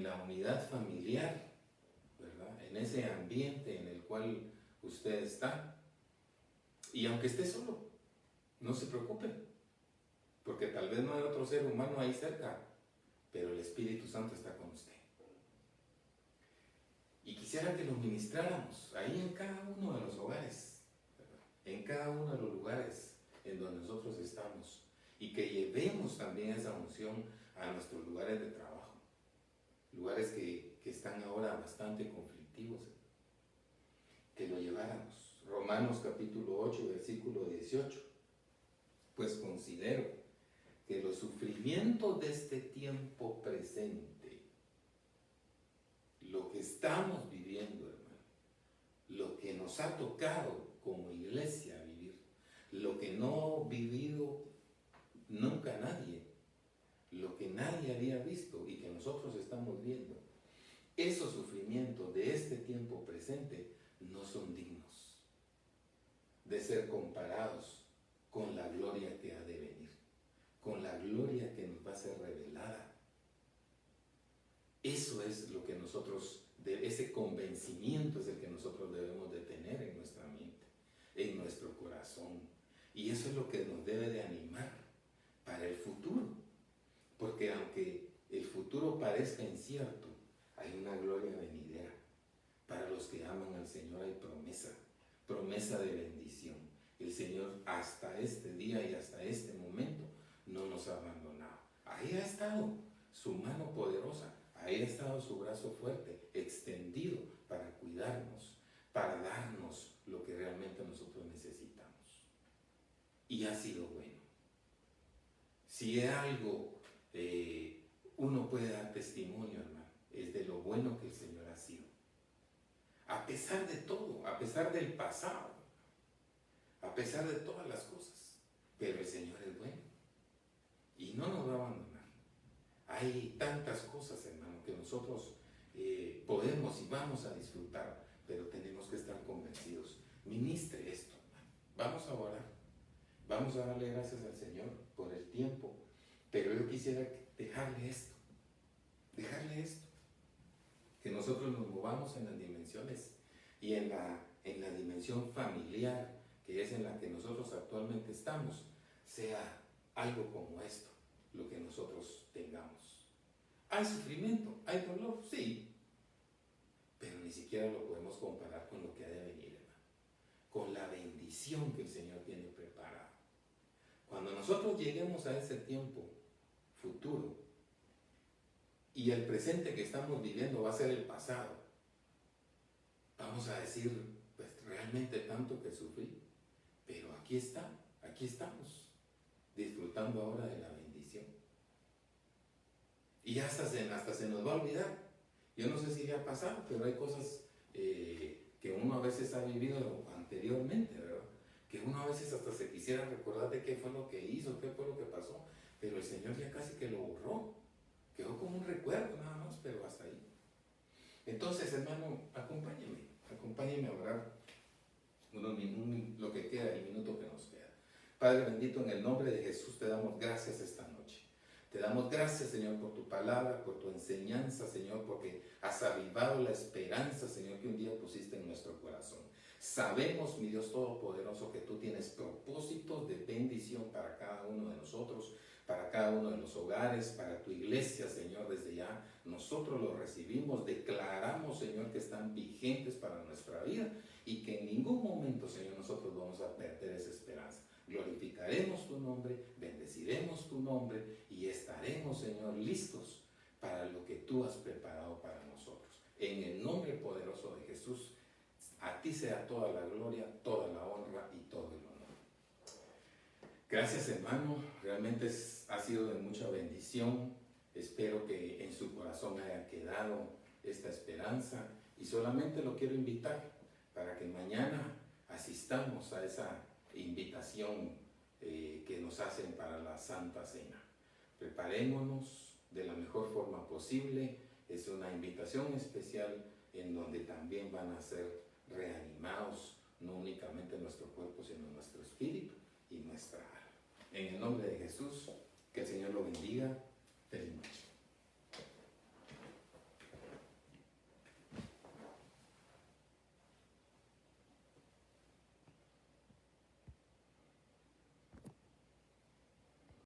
la unidad familiar, ¿verdad?, en ese ambiente en el cual usted está, y aunque esté solo, no se preocupe, porque tal vez no hay otro ser humano ahí cerca, pero el Espíritu Santo está con usted. Y quisiera que lo ministráramos ahí en cada uno de los hogares, ¿verdad?, en cada uno de los lugares en donde nosotros estamos, y que llevemos también esa unción a nuestros lugares de trabajo, lugares que están ahora bastante conflictivos, que lo lleváramos. Romanos capítulo 8, versículo 18. Pues considero que los sufrimientos de este tiempo presente, lo que estamos viviendo, hermano, lo que nos ha tocado como iglesia vivir, lo que no ha vivido nunca nadie, lo que nadie había visto y que nosotros estamos viendo, esos sufrimientos de este tiempo presente no son dignos de ser comparados con la gloria que ha de venir, con la gloria que nos va a ser revelada. Eso es lo que nosotros, ese convencimiento es el que nosotros debemos de tener en nuestra mente, en nuestro corazón. Y eso es lo que nos debe de animar para el futuro. Porque aunque el futuro parezca incierto, hay una gloria venidera. Para los que aman al Señor hay promesa de bendición. El Señor hasta este día y hasta este momento no nos ha abandonado. Ahí ha estado su mano poderosa, ahí ha estado su brazo fuerte, extendido para cuidarnos, para darnos lo que realmente nosotros necesitamos. Y ha sido bueno. Si es algo, uno puede dar testimonio, hermano, es de lo bueno que el Señor ha sido. A pesar de todo, a pesar del pasado, a pesar de todas las cosas, pero el Señor es bueno y no nos va a abandonar. Hay tantas cosas, hermano, que nosotros podemos y vamos a disfrutar, pero tenemos que estar convencidos. Ministre esto, hermano. Vamos a orar. Vamos a darle gracias al Señor por el tiempo, pero yo quisiera dejarle esto, que nosotros nos movamos en las dimensiones y en la dimensión familiar, que es en la que nosotros actualmente estamos, sea algo como esto, lo que nosotros tengamos. ¿Hay sufrimiento? ¿Hay dolor? Sí, pero ni siquiera lo podemos comparar con lo que ha de venir, hermano, con la bendición que el Señor tiene preparada. Cuando nosotros lleguemos a ese tiempo futuro y el presente que estamos viviendo va a ser el pasado, vamos a decir, pues realmente tanto que sufrí, pero aquí estamos, disfrutando ahora de la bendición. Y hasta se nos va a olvidar. Yo no sé si le ha pasado, pero hay cosas que uno a veces ha vivido anteriormente, ¿verdad? Que uno a veces hasta se quisiera recordar de qué fue lo que hizo, qué fue lo que pasó, pero el Señor ya casi que lo borró. Quedó como un recuerdo nada más, pero hasta ahí. Entonces, hermano, acompáñeme a orar lo que queda, el minuto que nos queda. Padre bendito, en el nombre de Jesús te damos gracias esta noche. Te damos gracias, Señor, por tu palabra, por tu enseñanza, Señor, porque has avivado la esperanza, Señor, que un día pusiste en nuestro corazón. Sabemos, mi Dios Todopoderoso, que tú tienes propósitos de bendición para cada uno de nosotros, para cada uno de los hogares, para tu iglesia, Señor, desde ya. Nosotros los recibimos, declaramos, Señor, que están vigentes para nuestra vida y que en ningún momento, Señor, nosotros vamos a perder esa esperanza. Glorificaremos tu nombre, bendeciremos tu nombre y estaremos, Señor, listos para lo que tú has preparado para nosotros. En el nombre poderoso de Jesús, a ti sea toda la gloria, toda la honra y todo el honor. Gracias, hermano, realmente ha sido de mucha bendición. Espero que en su corazón haya quedado esta esperanza y solamente lo quiero invitar para que mañana asistamos a esa invitación que nos hacen para la Santa Cena. Preparémonos de la mejor forma posible. Es una invitación especial en donde también van a ser reanimados no únicamente nuestro cuerpo, sino nuestro espíritu y nuestra alma. En el nombre de Jesús, que el Señor lo bendiga. Feliz noche.